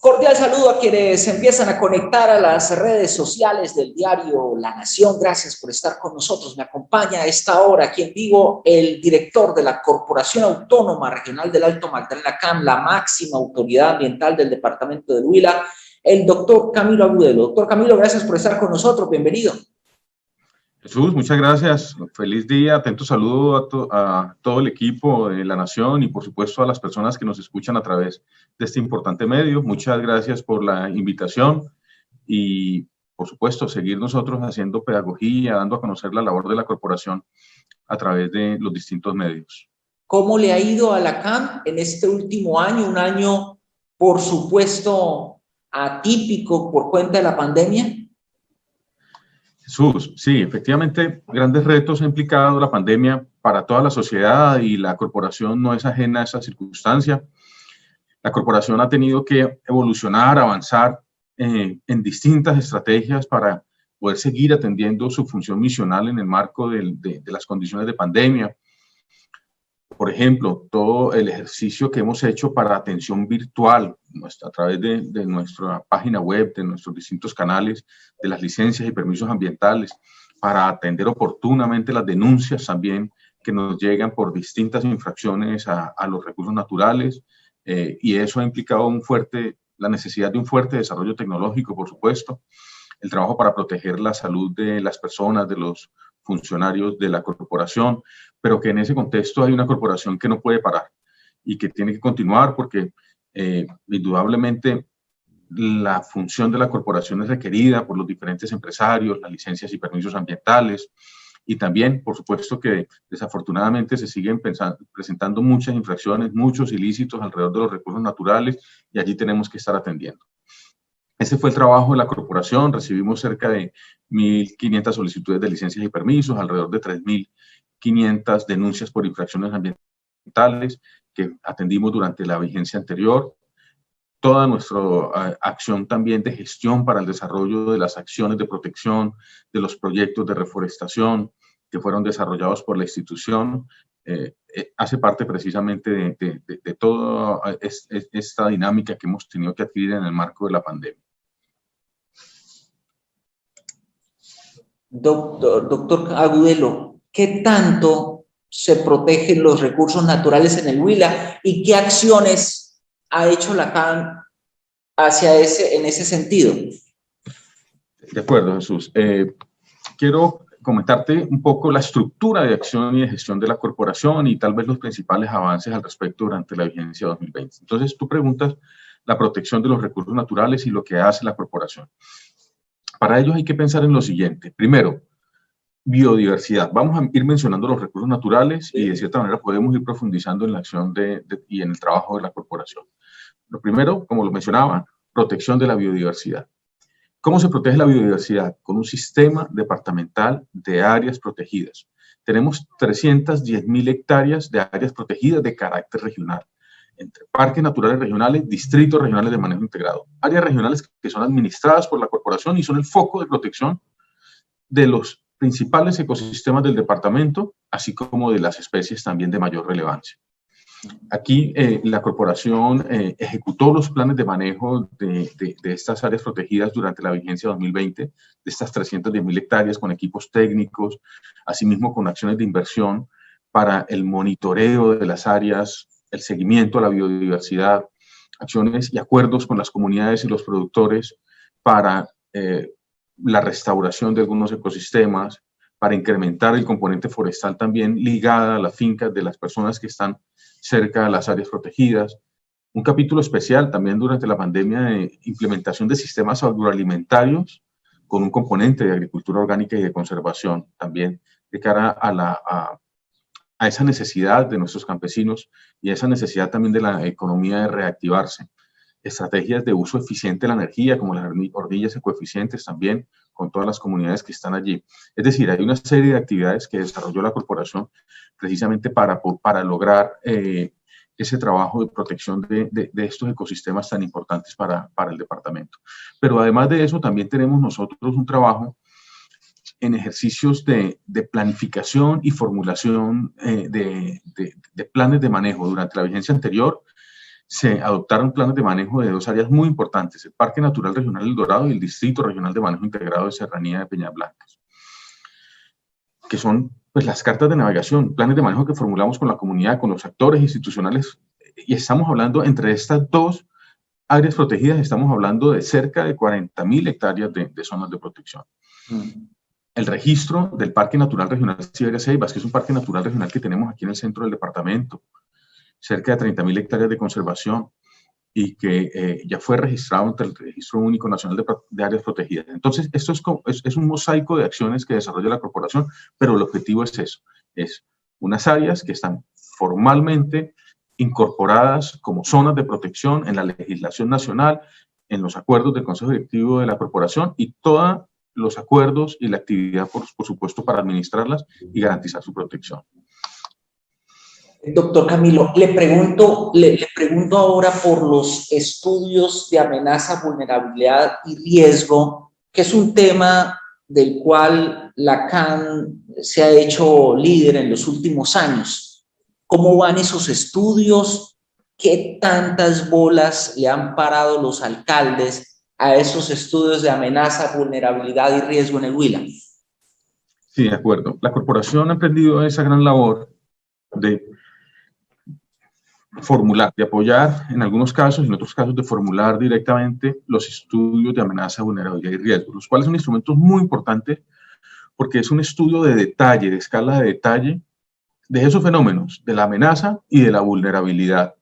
Cordial saludo a quienes se empiezan a conectar a las redes sociales del diario La Nación. Gracias por estar con nosotros. Me acompaña a esta hora aquí en vivo el director de la Corporación Autónoma Regional del Alto Magdalena CAM, la máxima autoridad ambiental del departamento del Huila, el doctor Camilo Agudelo. Doctor Camilo, gracias por estar con nosotros. Bienvenido. Jesús, muchas gracias. Feliz día. Atento saludo a todo el equipo de La Nación y, por supuesto, a las personas que nos escuchan a través de este importante medio. Muchas gracias por la invitación y, por supuesto, seguir nosotros haciendo pedagogía, dando a conocer la labor de la corporación a través de los distintos medios. ¿Cómo le ha ido a la CAM en este último año? Un año, por supuesto, atípico por cuenta de la pandemia. Jesús, sí, efectivamente, grandes retos ha implicado la pandemia para toda la sociedad y la corporación no es ajena a esa circunstancia. La corporación ha tenido que evolucionar, avanzar en distintas estrategias para poder seguir atendiendo su función misional en el marco de las condiciones de pandemia. Por ejemplo, todo el ejercicio que hemos hecho para atención virtual a través de nuestra página web, de nuestros distintos canales, de las licencias y permisos ambientales, para atender oportunamente las denuncias también que nos llegan por distintas infracciones a los recursos naturales, y eso ha implicado la necesidad de un fuerte desarrollo tecnológico, por supuesto, el trabajo para proteger la salud de las personas, de los funcionarios de la corporación, pero que en ese contexto hay una corporación que no puede parar y que tiene que continuar porque indudablemente la función de la corporación es requerida por los diferentes empresarios, las licencias y permisos ambientales, y también, por supuesto, que desafortunadamente se siguen presentando muchas infracciones, muchos ilícitos alrededor de los recursos naturales, y allí tenemos que estar atendiendo. Ese fue el trabajo de la corporación. Recibimos cerca de 1.500 solicitudes de licencias y permisos, alrededor de 3.500 denuncias por infracciones ambientales que atendimos durante la vigencia anterior. Toda nuestra acción también de gestión para el desarrollo de las acciones de protección, de los proyectos de reforestación que fueron desarrollados por la institución, hace parte precisamente de toda esta dinámica que hemos tenido que adquirir en el marco de la pandemia. Doctor Agudelo, ¿qué tanto se protegen los recursos naturales en el Huila y qué acciones ha hecho la CAM en ese sentido? De acuerdo, Jesús. Quiero comentarte un poco la estructura de acción y de gestión de la corporación y tal vez los principales avances al respecto durante la vigencia 2020. Entonces, tú preguntas la protección de los recursos naturales y lo que hace la corporación. Para ello hay que pensar en lo siguiente. Primero, biodiversidad. Vamos a ir mencionando los recursos naturales y de cierta manera podemos ir profundizando en la acción y en el trabajo de la corporación. Lo primero, como lo mencionaba, protección de la biodiversidad. ¿Cómo se protege la biodiversidad? Con un sistema departamental de áreas protegidas. Tenemos 310.000 hectáreas de áreas protegidas de carácter regional, entre parques naturales regionales, distritos regionales de manejo integrado. Áreas regionales que son administradas por la corporación y son el foco de protección de los principales ecosistemas del departamento, así como de las especies también de mayor relevancia. Aquí la corporación ejecutó los planes de manejo de estas áreas protegidas durante la vigencia 2020, de estas 310.000 hectáreas con equipos técnicos, asimismo con acciones de inversión para el monitoreo de las áreas, el seguimiento a la biodiversidad, acciones y acuerdos con las comunidades y los productores para la restauración de algunos ecosistemas, para incrementar el componente forestal también ligada a las fincas de las personas que están cerca de las áreas protegidas. Un capítulo especial también durante la pandemia de implementación de sistemas agroalimentarios con un componente de agricultura orgánica y de conservación también de cara a esa necesidad de nuestros campesinos y a esa necesidad también de la economía de reactivarse. Estrategias de uso eficiente de la energía, como las hornillas ecoeficientes también, con todas las comunidades que están allí. Es decir, hay una serie de actividades que desarrolló la corporación precisamente para lograr ese trabajo de protección de estos ecosistemas tan importantes para el departamento. Pero además de eso, también tenemos nosotros un trabajo en ejercicios de planificación y formulación de planes de manejo. Durante la vigencia anterior, se adoptaron planes de manejo de dos áreas muy importantes, el Parque Natural Regional El Dorado y el Distrito Regional de Manejo Integrado de Serranía de Peñas Blancas, que son pues, las cartas de navegación, planes de manejo que formulamos con la comunidad, con los actores institucionales, y estamos hablando entre estas dos áreas protegidas, estamos hablando de cerca de 40.000 hectáreas de zonas de protección. El registro del Parque Natural Regional Siberia Ceibas, que es un parque natural regional que tenemos aquí en el centro del departamento, cerca de 30.000 hectáreas de conservación y que ya fue registrado ante el Registro Único Nacional de Áreas Protegidas. Entonces, esto es un mosaico de acciones que desarrolla la corporación, pero el objetivo es eso, es unas áreas que están formalmente incorporadas como zonas de protección en la legislación nacional, en los acuerdos del Consejo Directivo de la corporación y todos los acuerdos y la actividad, por supuesto, para administrarlas y garantizar su protección. Doctor Camilo, le pregunto ahora por los estudios de amenaza, vulnerabilidad y riesgo, que es un tema del cual la CAN se ha hecho líder en los últimos años. ¿Cómo van esos estudios? ¿Qué tantas bolas le han parado los alcaldes a esos estudios de amenaza, vulnerabilidad y riesgo en el Huila? Sí, de acuerdo. La corporación ha emprendido esa gran labor de formular, de apoyar en algunos casos y en otros casos de formular directamente los estudios de amenaza, vulnerabilidad y riesgo, los cuales son instrumentos muy importantes porque es un estudio de detalle, de escala de detalle de esos fenómenos, de la amenaza y de la vulnerabilidad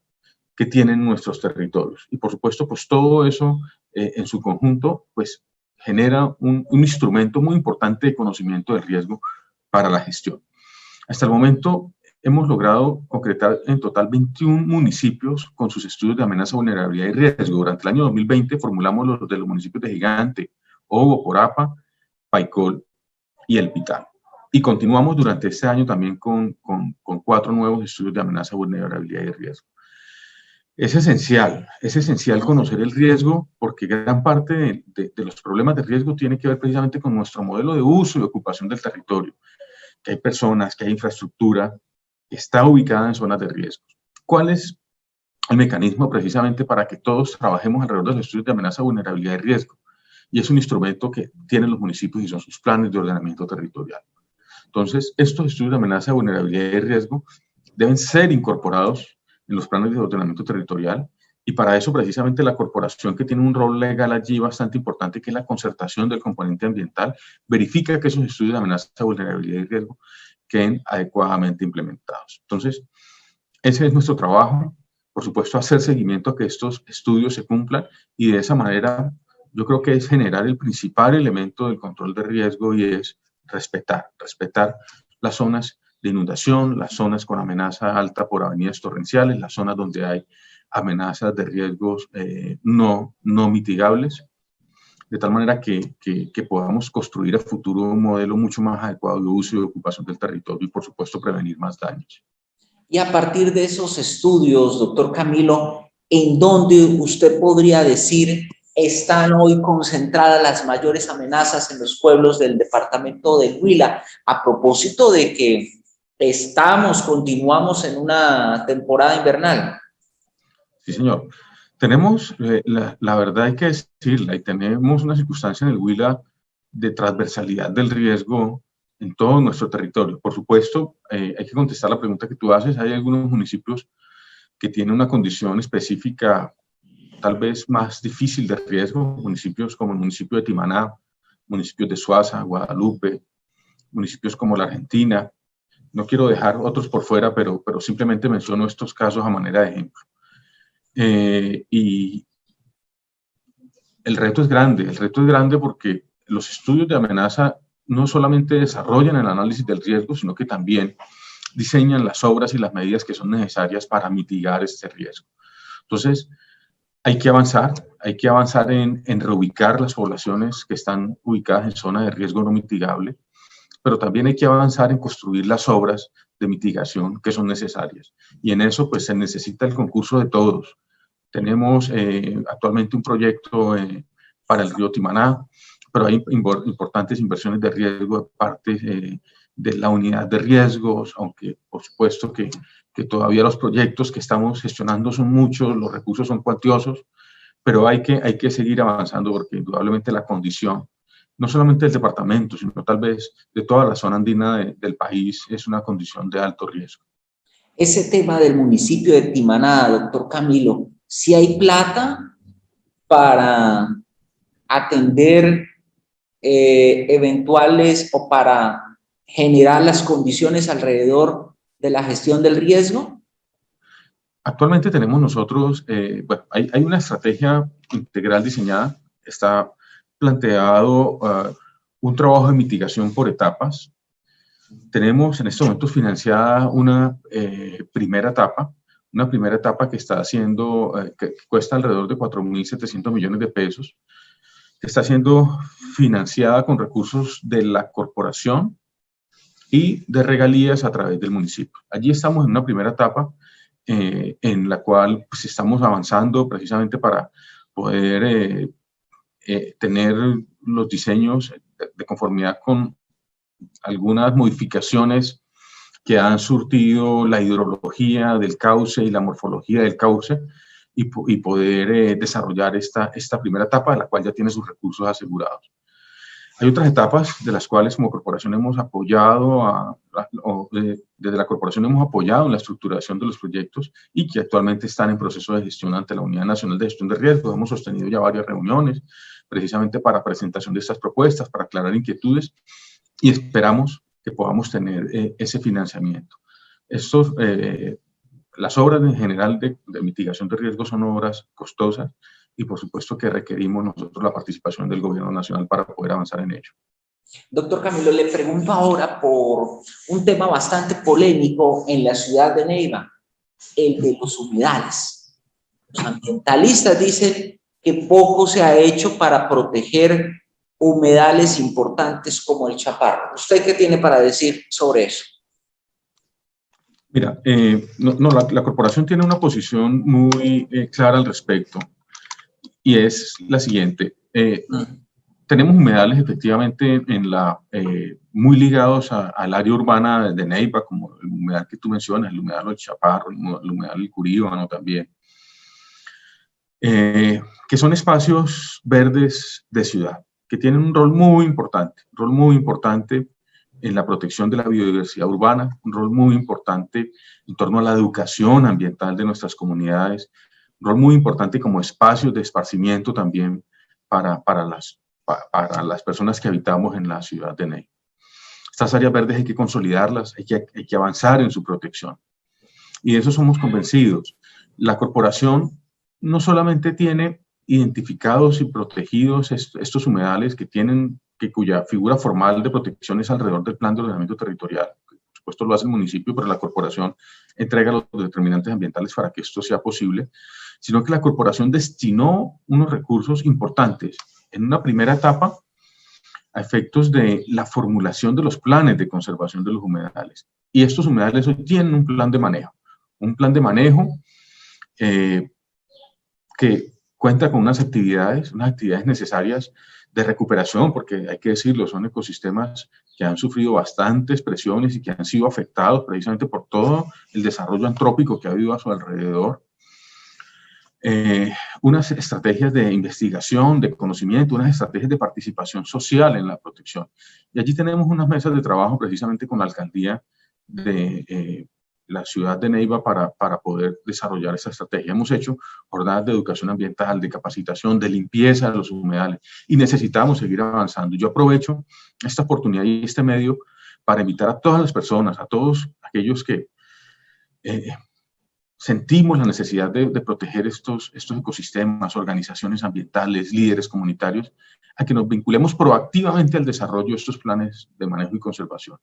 que tienen nuestros territorios. Y por supuesto, pues todo eso en su conjunto, pues genera un instrumento muy importante de conocimiento del riesgo para la gestión. Hasta el momento hemos logrado concretar en total 21 municipios con sus estudios de amenaza, vulnerabilidad y riesgo. Durante el año 2020 formulamos los de los municipios de Gigante, Obo, Porapa, Paicol y El Pital. Y continuamos durante este año también con 4 nuevos estudios de amenaza, vulnerabilidad y riesgo. Es esencial conocer el riesgo porque gran parte de los problemas de riesgo tiene que ver precisamente con nuestro modelo de uso y ocupación del territorio, que hay personas, que hay infraestructura que está ubicada en zonas de riesgo. ¿Cuál es el mecanismo precisamente para que todos trabajemos alrededor de los estudios de amenaza, vulnerabilidad y riesgo? Y es un instrumento que tienen los municipios y son sus planes de ordenamiento territorial. Entonces, estos estudios de amenaza, vulnerabilidad y riesgo deben ser incorporados en los planes de ordenamiento territorial y para eso precisamente la corporación, que tiene un rol legal allí bastante importante, que es la concertación del componente ambiental, verifica que esos estudios de amenaza, vulnerabilidad y riesgo queden adecuadamente implementados. Entonces, ese es nuestro trabajo, por supuesto, hacer seguimiento a que estos estudios se cumplan y de esa manera yo creo que es generar el principal elemento del control de riesgo y es respetar las zonas de inundación, las zonas con amenaza alta por avenidas torrenciales, las zonas donde hay amenazas de riesgos no mitigables, de tal manera que podamos construir a futuro un modelo mucho más adecuado de uso y de ocupación del territorio y, por supuesto, prevenir más daños. Y a partir de esos estudios, doctor Camilo, ¿en dónde usted podría decir están hoy concentradas las mayores amenazas en los pueblos del departamento del Huila? A propósito de que continuamos en una temporada invernal. Sí, señor. Tenemos, la verdad hay que decirla, y tenemos una circunstancia en el Huila de transversalidad del riesgo en todo nuestro territorio. Por supuesto, hay que contestar la pregunta que tú haces. Hay algunos municipios que tienen una condición específica tal vez más difícil de riesgo, municipios como el municipio de Timaná, municipios de Suaza, Guadalupe, municipios como la Argentina. No quiero dejar otros por fuera, pero simplemente menciono estos casos a manera de ejemplo. Y el reto es grande porque los estudios de amenaza no solamente desarrollan el análisis del riesgo, sino que también diseñan las obras y las medidas que son necesarias para mitigar este riesgo. Entonces, hay que avanzar en reubicar las poblaciones que están ubicadas en zonas de riesgo no mitigable, pero también hay que avanzar en construir las obras de mitigación que son necesarias. Y en eso, pues, se necesita el concurso de todos. Tenemos actualmente un proyecto para el río Timaná, pero hay importantes inversiones de riesgo de parte de la unidad de riesgos, aunque por supuesto que todavía los proyectos que estamos gestionando son muchos, los recursos son cuantiosos, pero hay que seguir avanzando porque indudablemente la condición, no solamente del departamento, sino tal vez de toda la zona andina del país, es una condición de alto riesgo. Ese tema del municipio de Timaná, doctor Camilo, si hay plata para atender eventuales o para generar las condiciones alrededor de la gestión del riesgo? Actualmente tenemos nosotros, bueno, hay una estrategia integral diseñada, está planteado un trabajo de mitigación por etapas. Tenemos en estos momentos financiada una primera etapa que está haciendo, que cuesta alrededor de 4.700 millones de pesos, que está siendo financiada con recursos de la corporación y de regalías a través del municipio. Allí estamos en una primera etapa en la cual pues, estamos avanzando precisamente para poder tener los diseños de conformidad con algunas modificaciones que han surtido la hidrología del cauce y la morfología del cauce y poder desarrollar esta primera etapa de la cual ya tiene sus recursos asegurados. Hay otras etapas de las cuales como corporación hemos apoyado, desde la corporación hemos apoyado en la estructuración de los proyectos y que actualmente están en proceso de gestión ante la Unidad Nacional de Gestión de Riesgos. Hemos sostenido ya varias reuniones precisamente para presentación de estas propuestas, para aclarar inquietudes y esperamos que podamos tener ese financiamiento. Las obras en general de mitigación de riesgos son obras costosas y por supuesto que requerimos nosotros la participación del gobierno nacional para poder avanzar en ello. Doctor Camilo, le pregunto ahora por un tema bastante polémico en la ciudad de Neiva, el de los humedales. Los ambientalistas dicen que poco se ha hecho para proteger humedales importantes como el Chaparro. ¿Usted qué tiene para decir sobre eso? Mira, la corporación tiene una posición muy clara al respecto y es la siguiente. Tenemos humedales efectivamente muy ligados al área urbana de Neiva, como el humedal que tú mencionas, el humedal del Chaparro, el humedal del Curíbano también, que son espacios verdes de ciudad, que tienen un rol muy importante en la protección de la biodiversidad urbana, un rol muy importante en torno a la educación ambiental de nuestras comunidades, un rol muy importante como espacios de esparcimiento también para las personas que habitamos en la ciudad de Neiva. Estas áreas verdes hay que consolidarlas, hay que avanzar en su protección. Y de eso somos convencidos. La corporación no solamente tiene identificados y protegidos estos humedales cuya figura formal de protección es alrededor del plan de ordenamiento territorial. Por supuesto lo hace el municipio, pero la corporación entrega los determinantes ambientales para que esto sea posible, sino que la corporación destinó unos recursos importantes en una primera etapa a efectos de la formulación de los planes de conservación de los humedales. Y estos humedales hoy tienen un plan de manejo que cuenta con unas actividades necesarias de recuperación, porque hay que decirlo, son ecosistemas que han sufrido bastantes presiones y que han sido afectados precisamente por todo el desarrollo antrópico que ha habido a su alrededor. Unas estrategias de investigación, de conocimiento, unas estrategias de participación social en la protección. Y allí tenemos unas mesas de trabajo precisamente con la alcaldía de la ciudad de Neiva para poder desarrollar esa estrategia. Hemos hecho jornadas de educación ambiental, de capacitación, de limpieza de los humedales y necesitamos seguir avanzando. Yo aprovecho esta oportunidad y este medio para invitar a todas las personas, a todos aquellos que sentimos la necesidad de proteger estos ecosistemas, organizaciones ambientales, líderes comunitarios, a que nos vinculemos proactivamente al desarrollo de estos planes de manejo y conservación.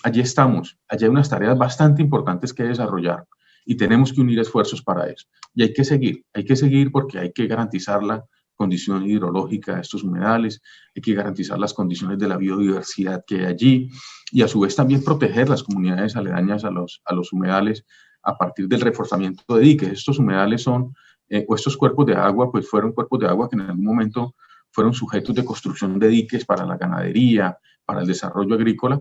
Allí estamos, allí hay unas tareas bastante importantes que desarrollar y tenemos que unir esfuerzos para eso. Y hay que seguir porque hay que garantizar la condición hidrológica de estos humedales, hay que garantizar las condiciones de la biodiversidad que hay allí y a su vez también proteger las comunidades aledañas a los humedales a partir del reforzamiento de diques. Estos humedales son, o estos cuerpos de agua, pues fueron cuerpos de agua que en algún momento fueron sujetos de construcción de diques para la ganadería, para el desarrollo agrícola,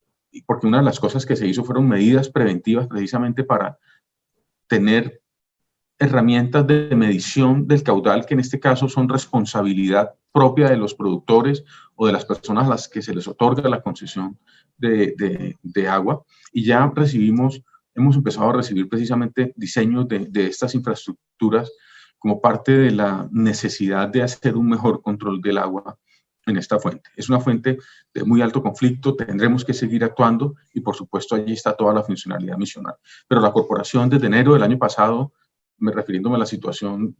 porque una de las cosas que se hizo fueron medidas preventivas precisamente para tener herramientas de medición del caudal, que en este caso son responsabilidad propia de los productores o de las personas a las que se les otorga la concesión de agua, y ya hemos empezado a recibir precisamente diseños de estas infraestructuras como parte de la necesidad de hacer un mejor control del agua en esta fuente. Es una fuente de muy alto conflicto, tendremos que seguir actuando y por supuesto allí está toda la funcionalidad misional. Pero la corporación desde enero del año pasado, refiriéndome a la situación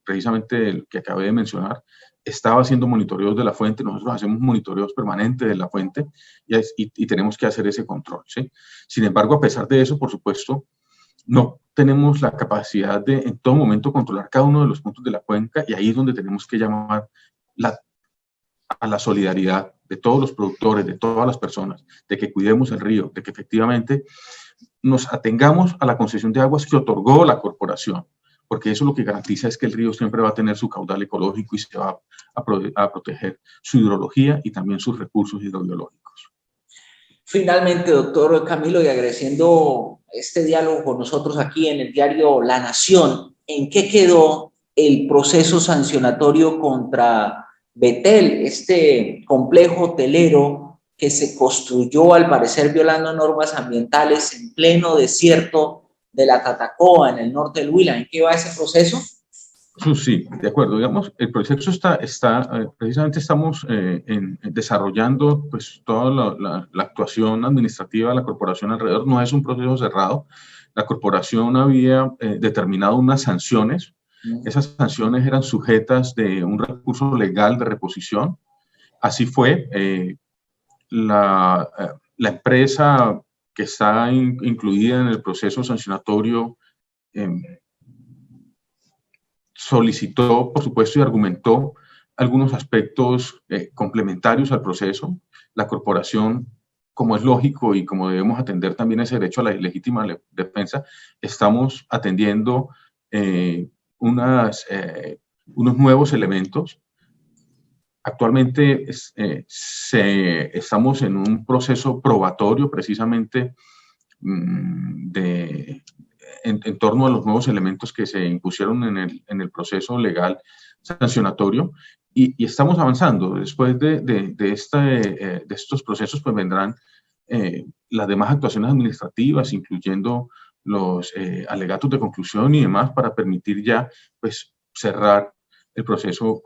precisamente que acabé de mencionar, estaba haciendo monitoreos de la fuente. Nosotros hacemos monitoreos permanentes de la fuente y tenemos que hacer ese control, ¿sí? Sin embargo, a pesar de eso, por supuesto, no tenemos la capacidad de en todo momento controlar cada uno de los puntos de la cuenca, y ahí es donde tenemos que llamar a la solidaridad de todos los productores, de todas las personas, de que cuidemos el río, de que efectivamente nos atengamos a la concesión de aguas que otorgó la corporación, porque eso lo que garantiza es que el río siempre va a tener su caudal ecológico y se va a proteger su hidrología y también sus recursos hidrobiológicos. Finalmente, doctor Camilo, y agradeciendo este diálogo con nosotros aquí en el diario La Nación, ¿en qué quedó el proceso sancionatorio contra Betel, este complejo hotelero que se construyó, al parecer, violando normas ambientales en pleno desierto de la Tatacoa, en el norte del Huila? ¿En qué va ese proceso? Sí, de acuerdo. Digamos, el proceso precisamente estamos desarrollando pues toda la actuación administrativa de la corporación alrededor. No es un proceso cerrado. La corporación había determinado unas sanciones. Esas sanciones eran sujetas de un recurso legal de reposición. Así fue. La empresa que está incluida en el proceso sancionatorio solicitó, por supuesto, y argumentó algunos aspectos complementarios al proceso. La corporación, como es lógico y como debemos atender también ese derecho a la legítima defensa, estamos atendiendo unos nuevos elementos. Actualmente estamos en un proceso probatorio precisamente en torno a los nuevos elementos que se impusieron en el proceso legal sancionatorio, y estamos avanzando. Después de estos procesos pues vendrán las demás actuaciones administrativas, incluyendo los alegatos de conclusión y demás, para permitir ya pues cerrar el proceso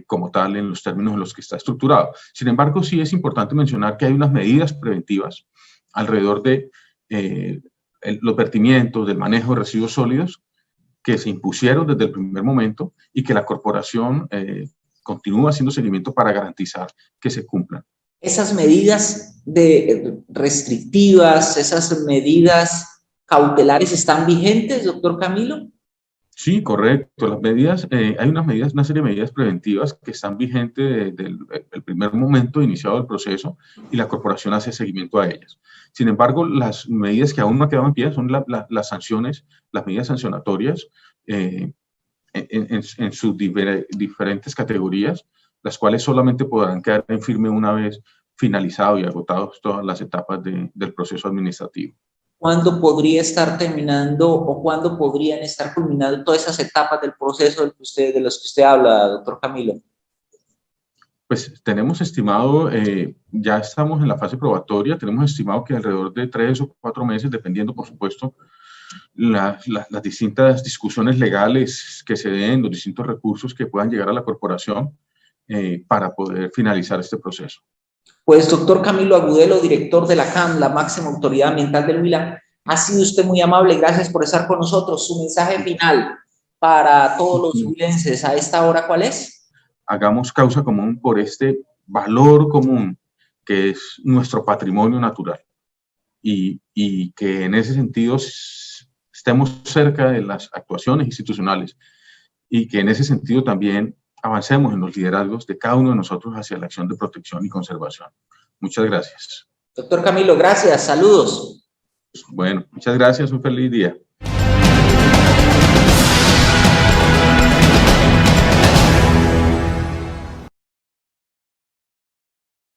como tal en los términos en los que está estructurado. Sin embargo, sí es importante mencionar que hay unas medidas preventivas alrededor de los vertimientos, del manejo de residuos sólidos, que se impusieron desde el primer momento y que la corporación continúa haciendo seguimiento para garantizar que se cumplan. Esas medidas restrictivas, esas medidas cautelares, ¿están vigentes, doctor Camilo? Sí, correcto. Las medidas, hay una serie de medidas preventivas que están vigentes desde el primer momento iniciado el proceso, y la corporación hace seguimiento a ellas. Sin embargo, las medidas que aún no han quedado en pie son las sanciones, las medidas sancionatorias en sus diferentes categorías, las cuales solamente podrán quedar en firme una vez finalizado y agotados todas las etapas del proceso administrativo. ¿Cuándo podría estar terminando o cuándo podrían estar culminando todas esas etapas del proceso de los que usted habla, doctor Camilo? Pues tenemos estimado, ya estamos en la fase probatoria, tenemos estimado que alrededor de 3 o 4 meses, dependiendo, por supuesto, las distintas discusiones legales que se den, los distintos recursos que puedan llegar a la corporación para poder finalizar este proceso. Pues, doctor Camilo Agudelo, director de la CAM, la máxima autoridad ambiental del Huila, ha sido usted muy amable. Gracias por estar con nosotros. Su mensaje final para todos los huilenses a esta hora, ¿cuál es? Hagamos causa común por este valor común que es nuestro patrimonio natural, y que en ese sentido estemos cerca de las actuaciones institucionales, y que en ese sentido también avancemos en los liderazgos de cada uno de nosotros hacia la acción de protección y conservación. Muchas gracias. Doctor Camilo, gracias. Saludos. Bueno, muchas gracias. Un feliz día.